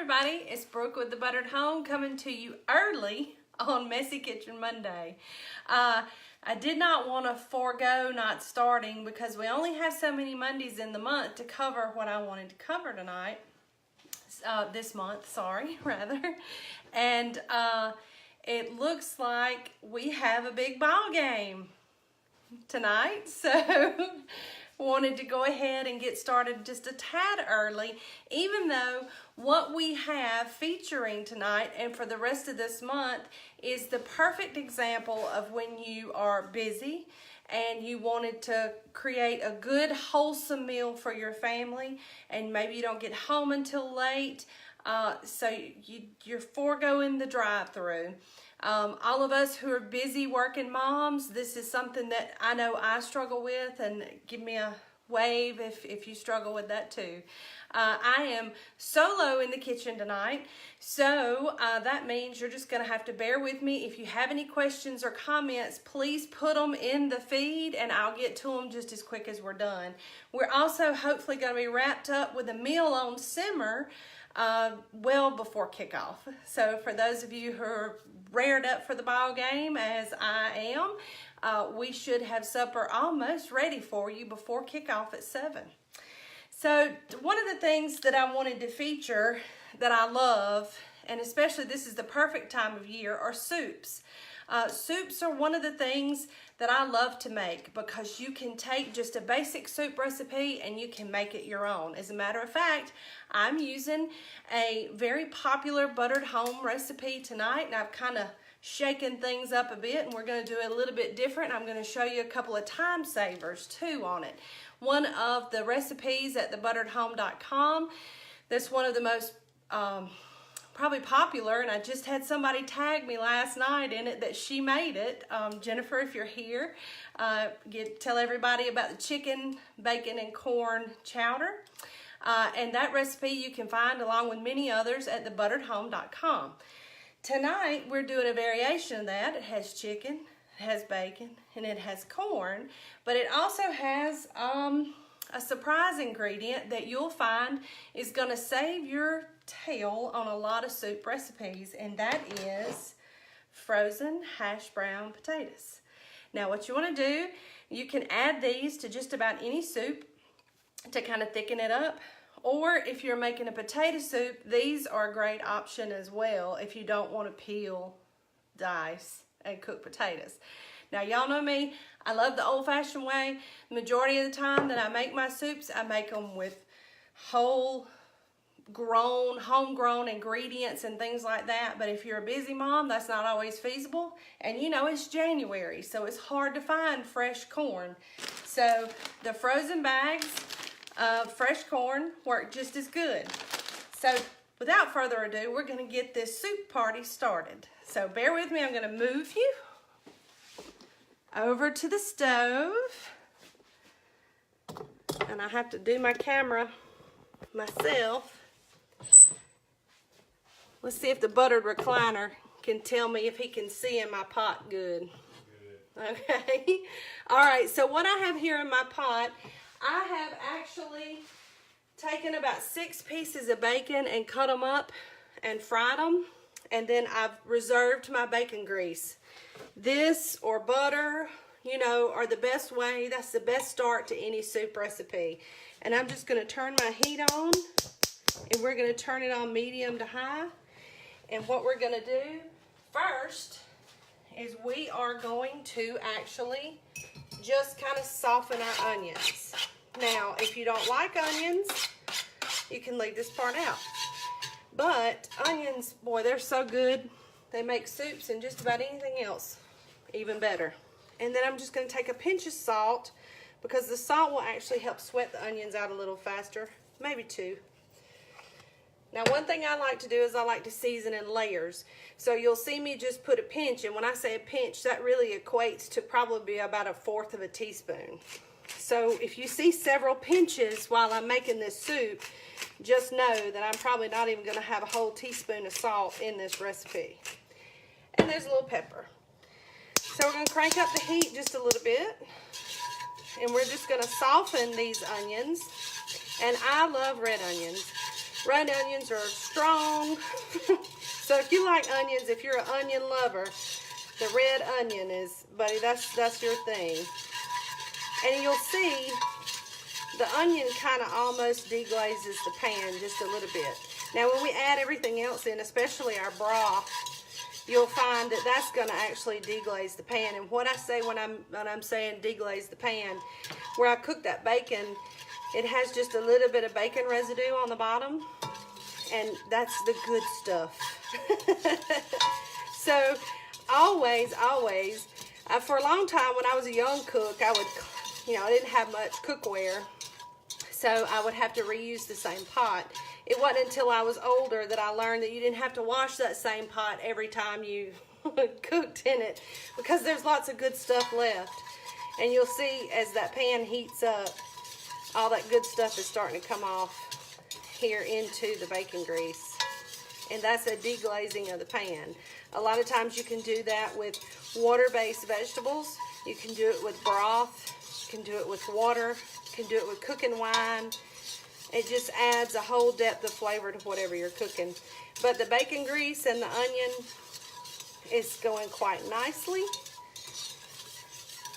everybody, it's Brooke with the Buttered Home coming to you early on Messy Kitchen Monday. I did not want to forego not starting because we only have so many Mondays in the month to cover what I wanted to cover tonight. This month, rather. And it looks like we have a big ball game tonight, so wanted to go ahead and get started just a tad early, even though what we have featuring tonight and for the rest of this month is the perfect example of when you are busy and you wanted to create a good wholesome meal for your family and maybe you don't get home until late, so you're foregoing the drive-through. All of us who are busy working moms, this is something that I know I struggle with, and give me a wave if you struggle with that too. I am solo in the kitchen tonight, so that means you're just going to have to bear with me. If you have any questions or comments, please put them in the feed and I'll get to them just as quick as we're done. We're also hopefully going to be wrapped up with a meal on simmer well before kickoff. So for those of you who are reared up for the ball game, as I am, we should have supper almost ready for you before kickoff at 7. So one of the things that I wanted to feature that I love, and especially this is the perfect time of year, are soups. Soups are one of the things that I love to make because you can take just a basic soup recipe and you can make it your own. As a matter of fact, I'm using a very popular buttered home recipe tonight, and I've kind of shaken things up a bit, and we're going to do it a little bit different. I'm going to show you a couple of time savers too on it. One of the recipes at thebutteredhome.com, that's one of the most probably popular, and I just had somebody tag me last night in it that she made it. Jennifer, if you're here, tell everybody about the chicken, bacon, and corn chowder. And that recipe you can find along with many others at thebutteredhome.com. Tonight we're doing a variation of that. It has chicken, it has bacon, and it has corn, but it also has a surprise ingredient that you'll find is going to save your tail on a lot of soup recipes, and that is frozen hash brown potatoes. Now what you want to do, you can add these to just about any soup to kind of thicken it up, or if you're making a potato soup, these are a great option as well if you don't want to peel, dice, and cook potatoes. Now y'all know me, I love the old-fashioned way. The majority of the time that I make my soups, I make them with homegrown ingredients and things like that. But if you're a busy mom, that's not always feasible. And you know it's January, so it's hard to find fresh corn. So the frozen bags of fresh corn work just as good. So without further ado, we're going to get this soup party started. So bear with me, I'm going to move you over to the stove. And I have to do my camera myself. Let's see if the buttered recliner can tell me if he can see in my pot good. Okay. All right, so what I have here in my pot, I have actually taken about 6 pieces of bacon and cut them up and fried them. And then I've reserved my bacon grease. This or butter, you know, are the best way. That's the best start to any soup recipe. And I'm just going to turn my heat on, and we're going to turn it on medium to high. And what we're going to do first is we are going to actually just kind of soften our onions. Now, if you don't like onions, you can leave this part out. But onions, boy, they're so good. They make soups and just about anything else even better. And then I'm just going to take a pinch of salt, because the salt will actually help sweat the onions out a little faster, maybe 2. Now one thing I like to do is I like to season in layers. So you'll see me just put a pinch, and when I say a pinch, that really equates to probably about 1/4 of a teaspoon. So if you see several pinches while I'm making this soup, just know that I'm probably not even going to have a whole teaspoon of salt in this recipe. And there's a little pepper. So we're going to crank up the heat just a little bit, and we're just going to soften these onions. And I love red onions. Red onions are strong. So if you like onions, if you're an onion lover, the red onion is, buddy, that's your thing. And you'll see the onion kind of almost deglazes the pan just a little bit. Now when we add everything else in, especially our broth, you'll find that that's going to actually deglaze the pan. And what I say when I'm saying deglaze the pan, where I cook that bacon, it has just a little bit of bacon residue on the bottom, and that's the good stuff. So always, for a long time when I was a young cook, I would, I didn't have much cookware, so I would have to reuse the same pot. It wasn't until I was older that I learned that you didn't have to wash that same pot every time you cooked in it, because there's lots of good stuff left. And you'll see as that pan heats up, all that good stuff is starting to come off here into the bacon grease. And that's a deglazing of the pan. A lot of times you can do that with water-based vegetables. You can do it with broth. You can do it with water. You can do it with cooking wine. It just adds a whole depth of flavor to whatever you're cooking. But the bacon grease and the onion is going quite nicely.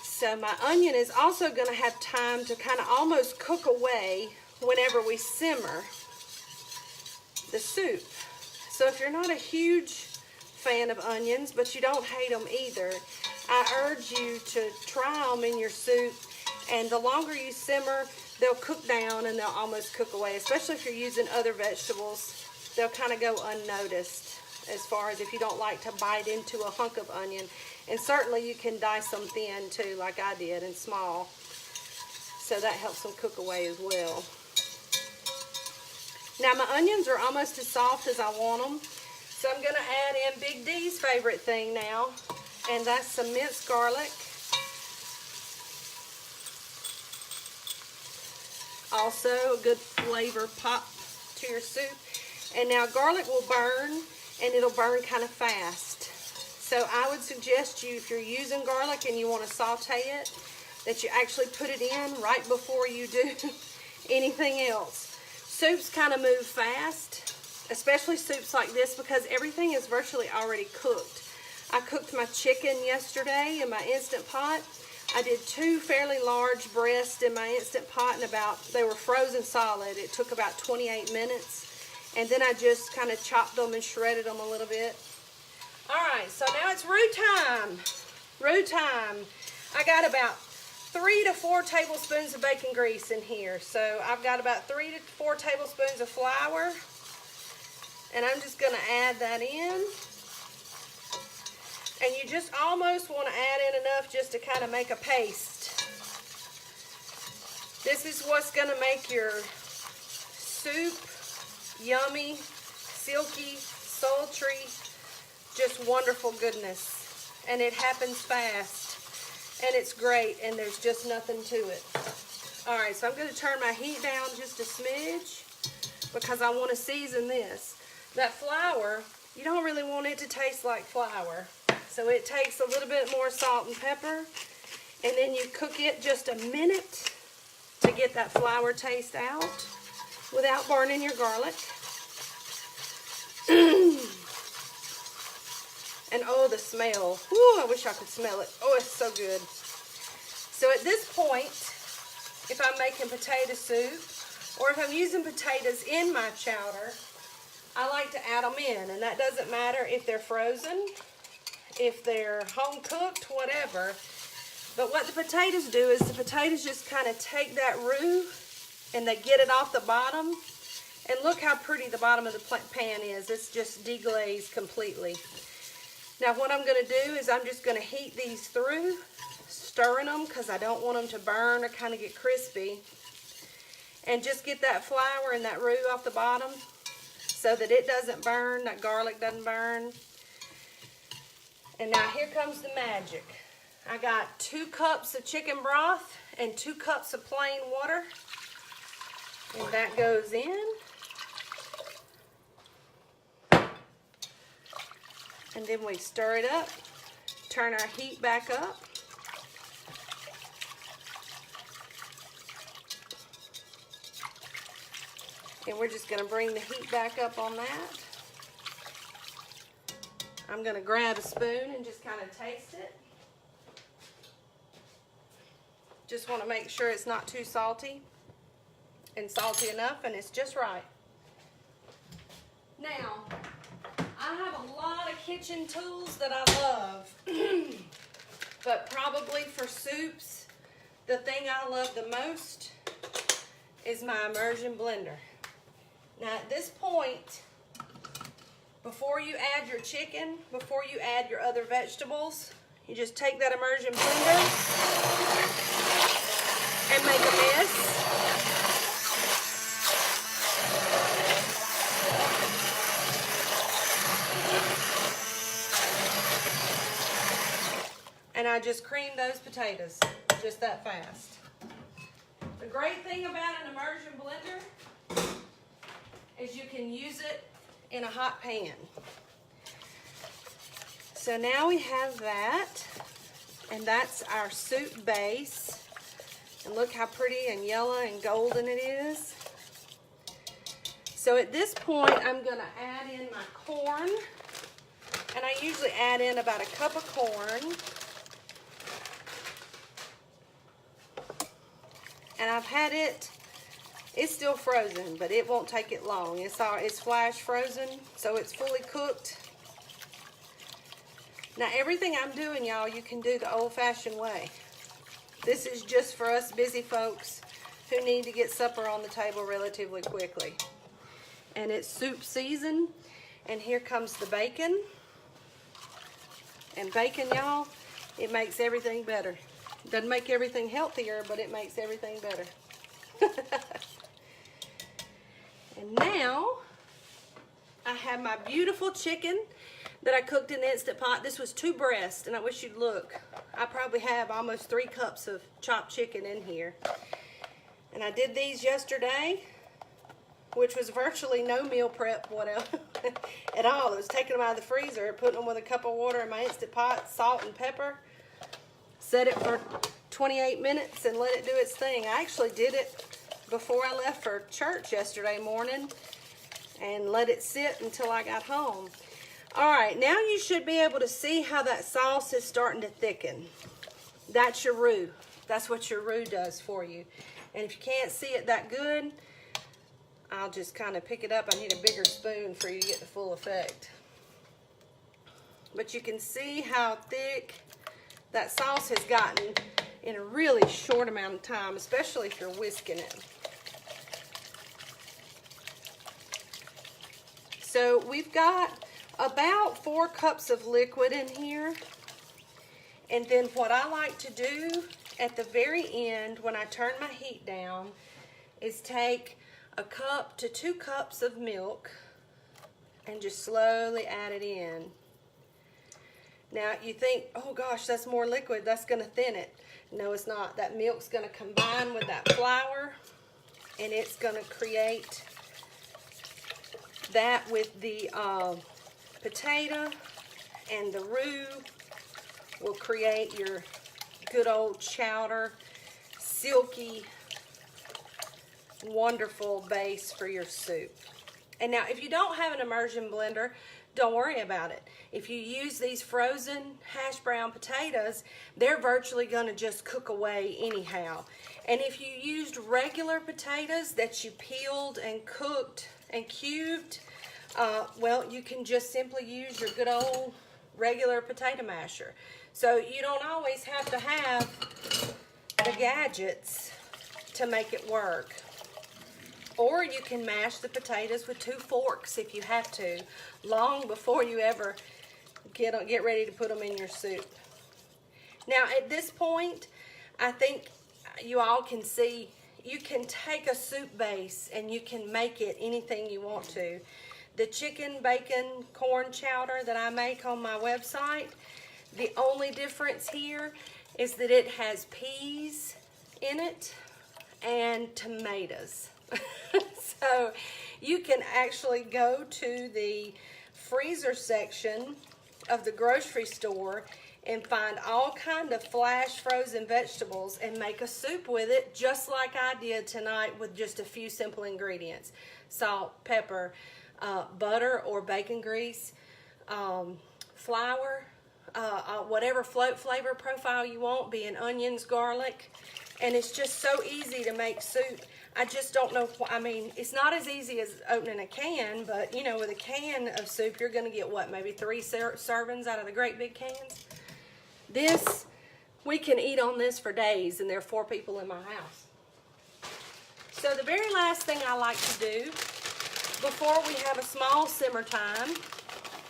So my onion is also going to have time to kind of almost cook away whenever we simmer the soup. So if you're not a huge fan of onions, but you don't hate them either, I urge you to try them in your soup. And the longer you simmer, they'll cook down and they'll almost cook away, especially if you're using other vegetables. They'll kind of go unnoticed as far as if you don't like to bite into a hunk of onion. And certainly you can dice them thin too, like I did, and small. So that helps them cook away as well. Now my onions are almost as soft as I want them. So I'm going to add in Big D's favorite thing now, and that's some minced garlic. Also a good flavor pop to your soup. And now garlic will burn, and it'll burn kind of fast. So I would suggest you, if you're using garlic and you want to saute it, that you actually put it in right before you do anything else. Soups kind of move fast, especially soups like this, because everything is virtually already cooked. I cooked my chicken yesterday in my Instant Pot. I did 2 fairly large breasts in my Instant Pot, and they were frozen solid. It took about 28 minutes. And then I just kind of chopped them and shredded them a little bit. All right, so now it's roux time. Roux time. I got about 3 to 4 tablespoons of bacon grease in here. So I've got about 3 to 4 tablespoons of flour. And I'm just going to add that in. And you just almost want to add in enough just to kind of make a paste. This is what's going to make your soup yummy, silky, sultry, just wonderful goodness. And it happens fast. And it's great, and there's just nothing to it. Alright, so I'm going to turn my heat down just a smidge because I want to season this. That flour, you don't really want it to taste like flour. So it takes a little bit more salt and pepper, and then you cook it just a minute to get that flour taste out without burning your garlic. And oh, the smell. Ooh, I wish I could smell it. Oh, it's so good. So at this point, if I'm making potato soup, or if I'm using potatoes in my chowder, I like to add them in. And that doesn't matter if they're frozen, if they're home cooked, whatever. But what the potatoes do is the potatoes just kind of take that roux and they get it off the bottom. And look how pretty the bottom of the pan is. It's just deglazed completely. Now what I'm going to do is I'm just going to heat these through, stirring them because I don't want them to burn or kind of get crispy. And just get that flour and that roux off the bottom so that it doesn't burn, that garlic doesn't burn. And now here comes the magic. I got 2 cups of chicken broth and 2 cups of plain water. And that goes in. And then we stir it up, turn our heat back up. And we're just going to bring the heat back up on that. I'm going to grab a spoon and just kind of taste it. Just want to make sure it's not too salty and salty enough, and it's just right. Now, I have a lot of kitchen tools that I love, but probably for soups, the thing I love the most is my immersion blender. Now at this point, before you add your chicken, before you add your other vegetables, you just take that immersion blender and make a mess. And I just cream those potatoes just that fast. The great thing about an immersion blender is you can use it in a hot pan. So now we have that, and that's our soup base. And look how pretty and yellow and golden it is. So at this point, I'm gonna add in my corn, and I usually add in about a cup of corn. And I've had it, it's still frozen, but it won't take it long. It's flash frozen, so it's fully cooked. Now everything I'm doing, y'all, you can do the old-fashioned way. This is just for us busy folks who need to get supper on the table relatively quickly. And it's soup season, and here comes the bacon. And bacon, y'all, it makes everything better. Doesn't make everything healthier, but it makes everything better. And now, I have my beautiful chicken that I cooked in the Instant Pot. This was 2 breasts, and I wish you'd look. I probably have almost 3 cups of chopped chicken in here. And I did these yesterday, which was virtually no meal prep whatever at all. It was taking them out of the freezer, putting them with a cup of water in my Instant Pot, salt and pepper. Set it for 28 minutes and let it do its thing. I actually did it before I left for church yesterday morning and let it sit until I got home. All right, now you should be able to see how that sauce is starting to thicken. That's your roux. That's what your roux does for you. And if you can't see it that good, I'll just kind of pick it up. I need a bigger spoon for you to get the full effect. But you can see how thick that sauce has gotten in a really short amount of time, especially if you're whisking it. So we've got about 4 cups of liquid in here. And then what I like to do at the very end, when I turn my heat down, is take a cup to 2 cups of milk and just slowly add it in. Now you think, oh gosh, that's more liquid, that's gonna thin it. No, it's not. That milk's gonna combine with that flour, and it's gonna create that with the potato, and the roux will create your good old chowder, silky, wonderful base for your soup. And now if you don't have an immersion blender, don't worry about it. If you use these frozen hash brown potatoes, they're virtually gonna just cook away anyhow. And if you used regular potatoes that you peeled and cooked and cubed, well, you can just simply use your good old regular potato masher. So you don't always have to have the gadgets to make it work. Or you can mash the potatoes with 2 forks if you have to, long before you ever get ready to put them in your soup. Now at this point, I think you all can see you can take a soup base and you can make it anything you want to. The chicken, bacon, corn chowder that I make on my website, the only difference here is that it has peas in it and tomatoes. So you can actually go to the freezer section of the grocery store and find all kind of flash frozen vegetables and make a soup with it, just like I did tonight with just a few simple ingredients. salt, pepper, butter or bacon grease, flour, whatever flavor profile you want, being onions, garlic, and it's just so easy to make soup. I just don't know, I mean, it's not as easy as opening a can, but you know, with a can of soup, you're gonna get what, maybe 3 servings out of the great big cans? This, we can eat on this for days, and there are 4 people in my house. So the very last thing I like to do before we have a small simmer time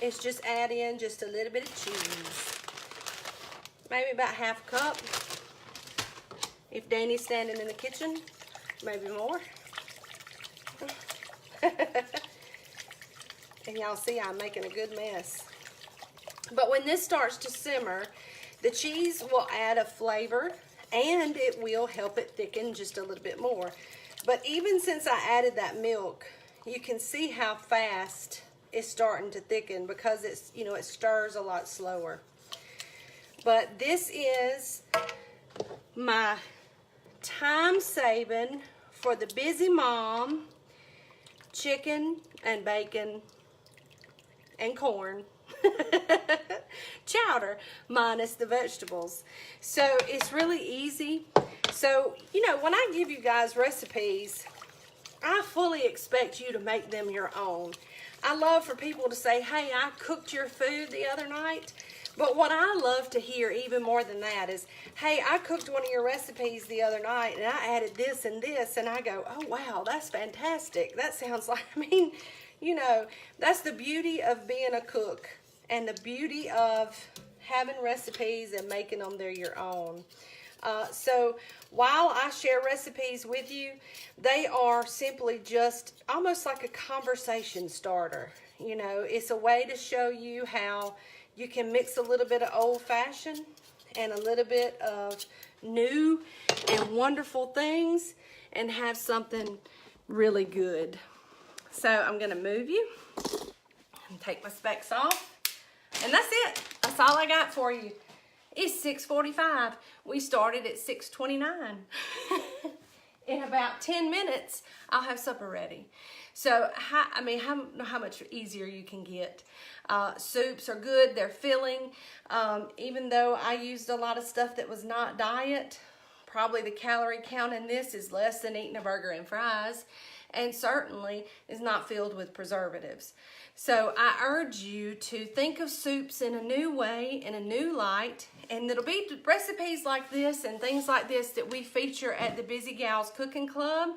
is just add in just a little bit of cheese. Maybe about ½ cup. If Danny's standing in the kitchen, maybe more. And y'all see I'm making a good mess. But when this starts to simmer, the cheese will add a flavor and it will help it thicken just a little bit more. But even since I added that milk, you can see how fast it's starting to thicken because it's, you know, it stirs a lot slower. But this is my time saving for the busy mom, chicken and bacon and corn. Chowder minus the vegetables. So it's really easy. So, you know, when I give you guys recipes, I fully expect you to make them your own. I love for people to say, hey, I cooked your food the other night. But what I love to hear even more than that is, hey, I cooked one of your recipes the other night and I added this and this, and I go, oh wow, that's fantastic. That sounds like, I mean, you know, that's the beauty of being a cook and the beauty of having recipes and making them they're your own. So while I share recipes with you, they are simply just almost like a conversation starter. You know, it's a way to show you how you can mix a little bit of old-fashioned and a little bit of new and wonderful things and have something really good. So I'm going to move you and take my specs off. And that's it. That's all I got for you. It's 6:45. We started at 6:29. In about 10 minutes, I'll have supper ready. So, how much easier you can get. Soups are good. They're filling. Even though I used a lot of stuff that was not diet, probably the calorie count in this is less than eating a burger and fries, and certainly is not filled with preservatives. So I urge you to think of soups in a new way, in a new light, and it'll be recipes like this and things like this that we feature at the Busy Gals Cooking Club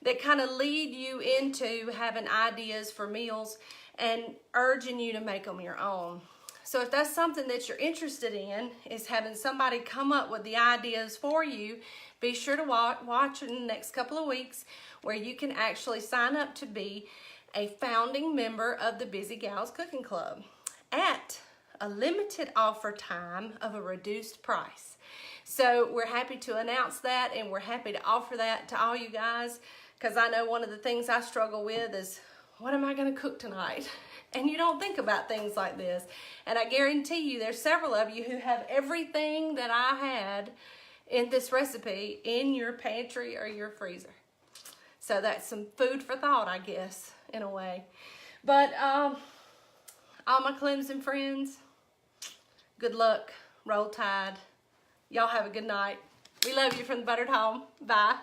that kind of lead you into having ideas for meals and urging you to make them your own. So if that's something that you're interested in, is having somebody come up with the ideas for you, be sure to watch in the next couple of weeks where you can actually sign up to be a founding member of the Busy Gals Cooking Club at a limited offer time of a reduced price. So we're happy to announce that, and we're happy to offer that to all you guys, because I know one of the things I struggle with is, what am I going to cook tonight? And you don't think about things like this. And I guarantee you there's several of you who have everything that I had in this recipe in your pantry or your freezer. So that's some food for thought, I guess, in a way. But all my Clemson friends, good luck, roll tide. Y'all have a good night. We love you from the Buttered Home. Bye.